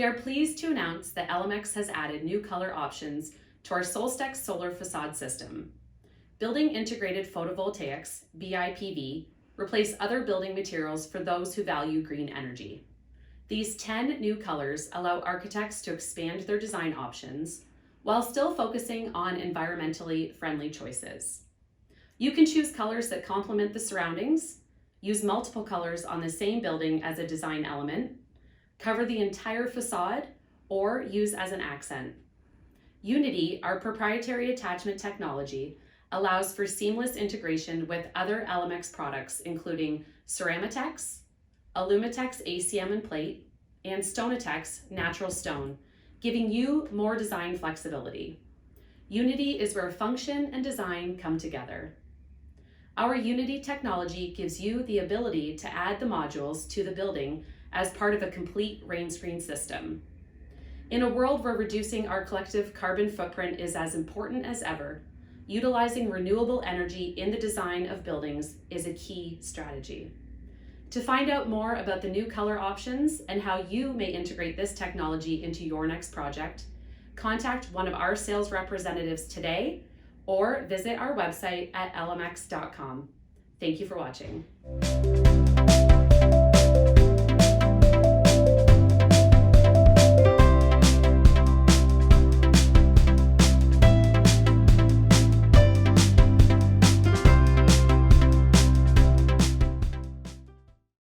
We are pleased to announce that Elemex has added new color options to our Solstex solar facade system. Building Integrated Photovoltaics, BIPV, replace other building materials for those who value green energy. These 10 new colors allow architects to expand their design options while still focusing on environmentally friendly choices. You can choose colors that complement the surroundings, use multiple colors on the same building as a design element, cover the entire facade, or use as an accent. Unity, our proprietary attachment technology, allows for seamless integration with other Elemex products, including Ceramitex, Alumitex ACM and Plate, and Stonitex natural stone, giving you more design flexibility. Unity is where function and design come together. Our Unity technology gives you the ability to add the modules to the building as part of a complete rainscreen system. In a world where reducing our collective carbon footprint is as important as ever, utilizing renewable energy in the design of buildings is a key strategy. To find out more about the new color options and how you may integrate this technology into your next project, contact one of our sales representatives today or visit our website at elemex.com. Thank you for watching.